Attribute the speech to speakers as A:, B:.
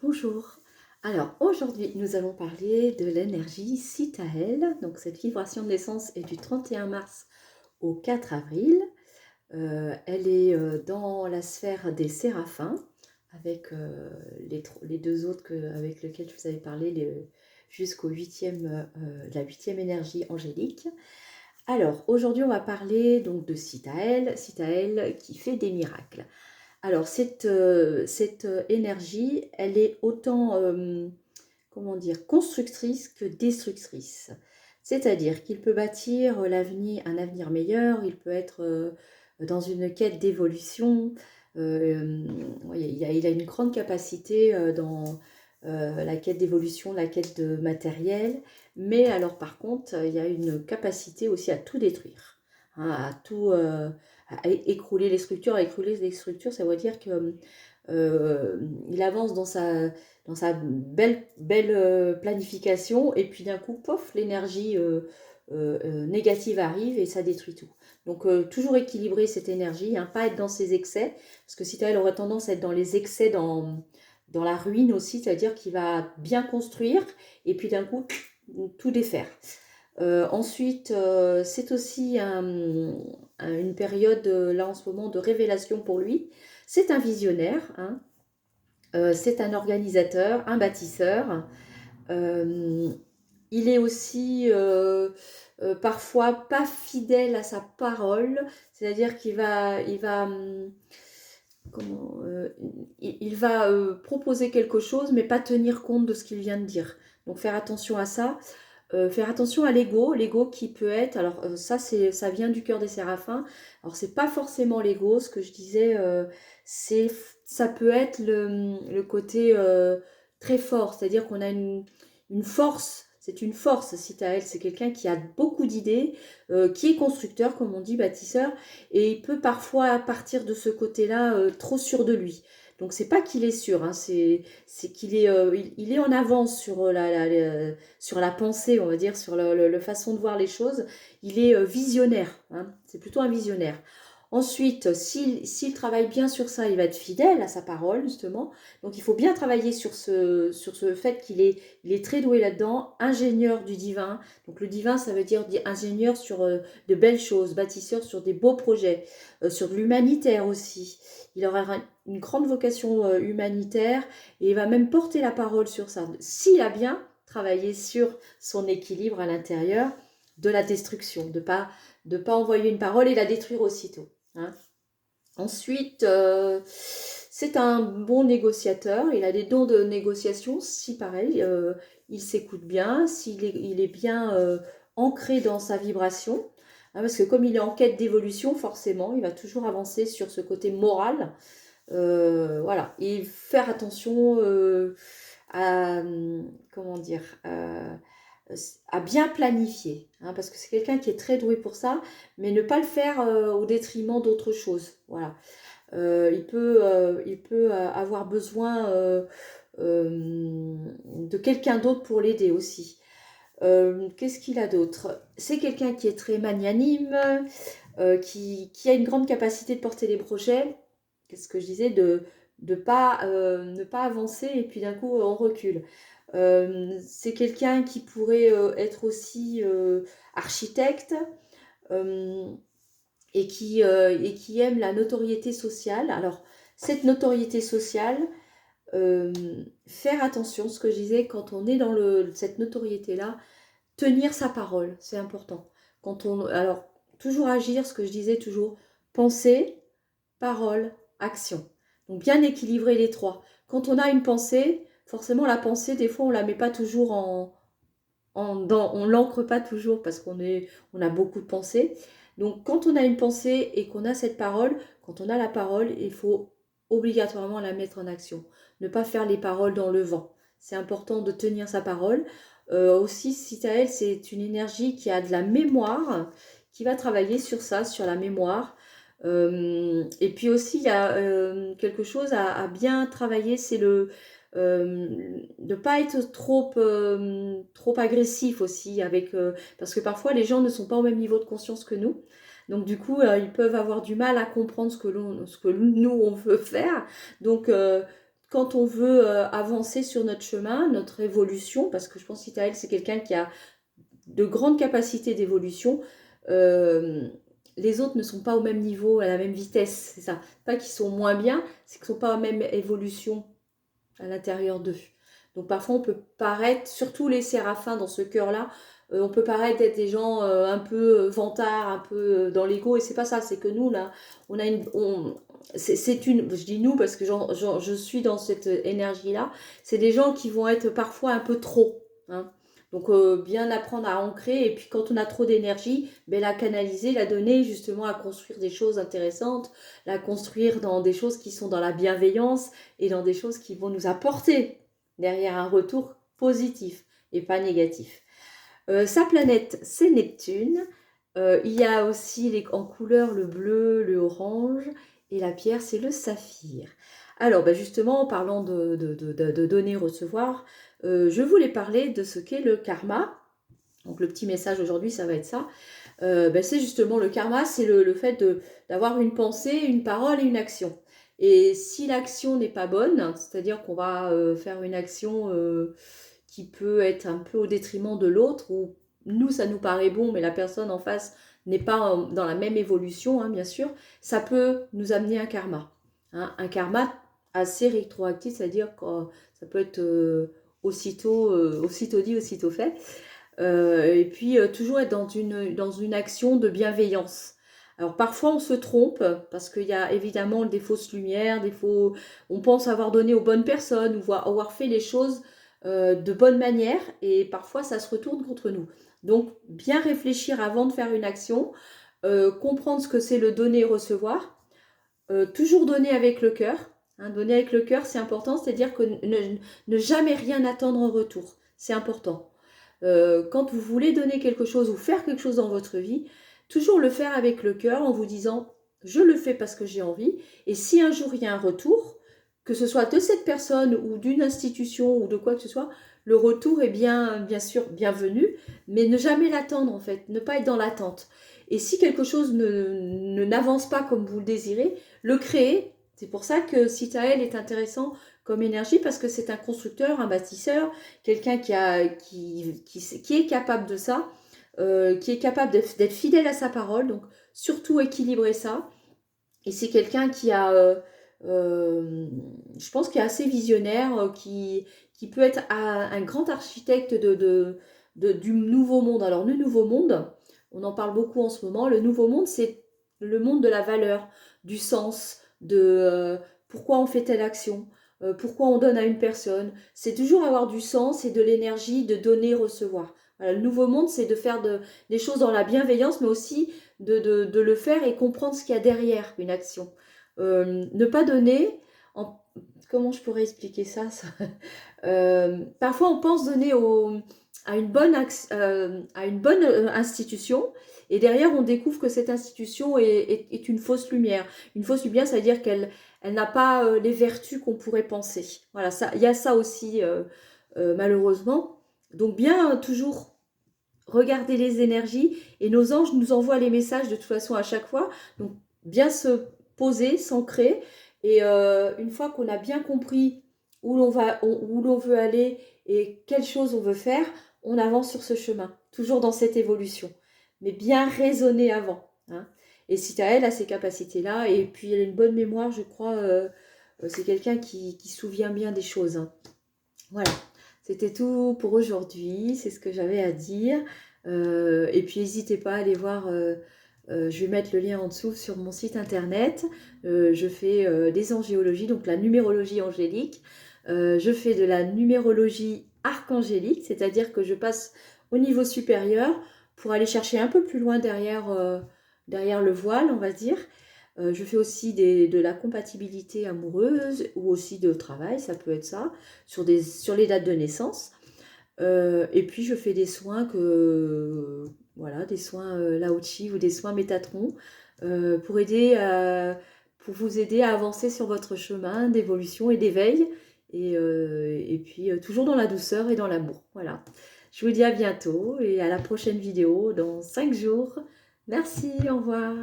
A: Bonjour. Alors aujourd'hui, nous allons parler de l'énergie Citaël. Donc cette vibration de naissance est du 31 mars au 4 avril. Elle est dans la sphère des séraphins, avec les deux autres avec lesquels je vous avais parlé jusqu'au huitième, la huitième énergie angélique. Alors aujourd'hui, on va parler donc de Citaël, Citaël qui fait des miracles. Alors, cette énergie, elle est autant, comment dire, constructrice que destructrice. C'est-à-dire qu'il peut bâtir un avenir meilleur, il peut être dans une quête d'évolution. Ouais, il a une grande capacité dans la quête d'évolution, la quête de matériel. Mais alors, par contre, il y a une capacité aussi à tout détruire, hein, à écrouler les structures. À écrouler les structures, ça veut dire que il avance dans sa belle planification, et puis d'un coup, pof, l'énergie négative arrive et ça détruit tout. Donc toujours équilibrer cette énergie, hein, pas être dans ses excès, parce que si elle aurait tendance à être dans les excès, dans la ruine aussi, c'est-à-dire qu'il va bien construire et puis d'un coup tout défaire. Ensuite, c'est aussi une période, là en ce moment, de révélation pour lui. C'est un visionnaire, hein. C'est un organisateur, un bâtisseur. Euh, il est aussi parfois pas fidèle à sa parole, c'est-à-dire comment, il va proposer quelque chose, mais pas tenir compte de ce qu'il vient de dire. Donc faire attention à ça. Faire attention à l'ego qui peut être, alors ça vient du cœur des séraphins, alors c'est pas forcément l'ego, ce que je disais, ça peut être le côté très fort, c'est-à-dire qu'on a une force, c'est une force, Citaël, c'est quelqu'un qui a beaucoup d'idées, qui est constructeur, comme on dit, bâtisseur, et il peut parfois partir de ce côté-là trop sûr de lui. Donc c'est pas qu'il est sûr, hein, c'est qu'il est, il est en avance sur sur la pensée, on va dire, sur la façon de voir les choses. Il est visionnaire, hein, c'est plutôt un visionnaire. Ensuite, s'il travaille bien sur ça, il va être fidèle à sa parole, justement. Donc il faut bien travailler sur ce fait il est très doué là-dedans, ingénieur du divin. Donc le divin, ça veut dire ingénieur sur de belles choses, bâtisseur sur des beaux projets, sur de l'humanitaire aussi. Il aura une grande vocation humanitaire, et il va même porter la parole sur ça. S'il a bien travaillé sur son équilibre à l'intérieur de la destruction, de pas envoyer une parole et la détruire aussitôt, hein. Ensuite, c'est un bon négociateur, il a des dons de négociation, si pareil, il s'écoute bien, il est bien ancré dans sa vibration, hein, parce que comme il est en quête d'évolution, forcément, il va toujours avancer sur ce côté moral, voilà, et faire attention à, comment dire, à bien planifier, hein, parce que c'est quelqu'un qui est très doué pour ça, mais ne pas le faire au détriment d'autres choses. Voilà. Il peut avoir besoin de quelqu'un d'autre pour l'aider aussi. Qu'est-ce qu'il a d'autre? C'est quelqu'un qui est très magnanime, qui a une grande capacité de porter des projets. Qu'est-ce que je disais? Ne pas avancer et puis d'un coup on recule. C'est quelqu'un qui pourrait être aussi architecte, euh, et qui aime la notoriété sociale. Alors, cette notoriété sociale, euh, faire attention, ce que je disais, quand on est dans cette notoriété-là, tenir sa parole, c'est important. Alors, toujours agir, ce que je disais toujours, pensée, parole, action. Donc, bien équilibrer les trois. Quand on a une pensée, forcément, la pensée, des fois, on la met pas toujours on l'ancre pas toujours parce on a beaucoup de pensées. Donc quand on a une pensée et qu'on a cette parole, quand on a la parole, il faut obligatoirement la mettre en action. Ne pas faire les paroles dans le vent. C'est important de tenir sa parole. Aussi, Citaël, c'est une énergie qui a de la mémoire, qui va travailler sur ça, sur la mémoire. Et puis aussi, il y a quelque chose à bien travailler, c'est de pas être trop agressif aussi parce que parfois les gens ne sont pas au même niveau de conscience que nous. Donc du coup, ils peuvent avoir du mal à comprendre ce que nous on veut faire. Donc quand on veut avancer sur notre chemin, notre évolution, parce que je pense qu'Itaël, c'est quelqu'un qui a de grandes capacités d'évolution, les autres ne sont pas au même niveau, à la même vitesse, c'est ça. Pas qu'ils sont moins bien, c'est qu'ils ne sont pas en même évolution à l'intérieur d'eux. Donc parfois on peut paraître, surtout les séraphins dans ce cœur-là, on peut paraître être des gens un peu vantards, un peu dans l'ego, et c'est pas ça, c'est que nous là, on a une, c'est une, je dis nous parce que je suis dans cette énergie-là, c'est des gens qui vont être parfois un peu trop, hein. Donc bien apprendre à ancrer, et puis quand on a trop d'énergie, ben, la canaliser, la donner justement à construire des choses intéressantes, la construire dans des choses qui sont dans la bienveillance et dans des choses qui vont nous apporter derrière un retour positif et pas négatif. Sa planète, c'est Neptune. Il y a aussi en couleur le bleu, le orange, et la pierre, c'est le saphir. Alors, ben justement, en parlant de donner-recevoir, je voulais parler de ce qu'est le karma. Donc, le petit message aujourd'hui, ça va être ça. Ben, c'est justement le karma, c'est le fait d'avoir une pensée, une parole et une action. Et si l'action n'est pas bonne, c'est-à-dire qu'on va faire une action qui peut être un peu au détriment de l'autre, ou nous, ça nous paraît bon, mais la personne en face n'est pas dans la même évolution, hein, bien sûr, ça peut nous amener un karma. Hein, un karma assez rétroactif, c'est-à-dire que ça peut être aussitôt dit, aussitôt fait. Et puis toujours être dans une action de bienveillance. Alors parfois on se trompe parce qu'il y a évidemment des fausses lumières, on pense avoir donné aux bonnes personnes ou avoir fait les choses de bonne manière, et parfois ça se retourne contre nous. Donc bien réfléchir avant de faire une action, comprendre ce que c'est le donner et recevoir, toujours donner avec le cœur. Hein, donner avec le cœur, c'est important, c'est-à-dire que ne jamais rien attendre en retour, c'est important. Quand vous voulez donner quelque chose ou faire quelque chose dans votre vie, toujours le faire avec le cœur en vous disant « je le fais parce que j'ai envie ». Et si un jour il y a un retour, que ce soit de cette personne ou d'une institution ou de quoi que ce soit, le retour est bien sûr bienvenu, mais ne jamais l'attendre en fait, ne pas être dans l'attente. Et si quelque chose n'avance pas comme vous le désirez, le créer. C'est pour ça que Citaël est intéressant comme énergie, parce que c'est un constructeur, un bâtisseur, quelqu'un qui est capable de ça, qui est capable d'être fidèle à sa parole, donc surtout équilibrer ça. Et c'est quelqu'un qui a, je pense, qui est assez visionnaire, qui peut être un grand architecte du nouveau monde. Alors le nouveau monde, on en parle beaucoup en ce moment, le nouveau monde, c'est le monde de la valeur, du sens, de pourquoi on fait telle action, pourquoi on donne à une personne. C'est toujours avoir du sens et de l'énergie de donner, recevoir. Voilà, le nouveau monde, c'est de faire des choses dans la bienveillance, mais aussi de le faire et comprendre ce qu'il y a derrière une action. Ne pas donner, comment je pourrais expliquer ça, parfois on pense donner à une bonne institution, et derrière on découvre que cette institution est une fausse lumière. Une fausse lumière, ça veut dire qu'elle n'a pas les vertus qu'on pourrait penser. Voilà, il y a ça aussi malheureusement. Donc bien toujours regarder les énergies, et nos anges nous envoient les messages de toute façon à chaque fois. Donc bien se poser, s'ancrer, et une fois qu'on a bien compris où l'on veut aller et quelle chose on veut faire, on avance sur ce chemin, toujours dans cette évolution, mais bien raisonner avant. Hein. Et Citaël a ces capacités-là, et puis elle a une bonne mémoire, je crois, c'est quelqu'un qui se souvient bien des choses. Hein. Voilà, c'était tout pour aujourd'hui, c'est ce que j'avais à dire. Et puis n'hésitez pas à aller voir, je vais mettre le lien en dessous sur mon site internet. Je fais des angéologies, donc la numérologie angélique. Je fais de la numérologie archangélique, c'est-à-dire que je passe au niveau supérieur pour aller chercher un peu plus loin derrière le voile, on va dire. Je fais aussi de la compatibilité amoureuse, ou aussi de travail, ça peut être ça, sur les dates de naissance. Et puis je fais des soins voilà, des soins Lao Chi ou des soins Métatron pour vous aider à avancer sur votre chemin d'évolution et d'éveil, et puis toujours dans la douceur et dans l'amour. Voilà. Je vous dis à bientôt et à la prochaine vidéo dans 5 jours. Merci, au revoir.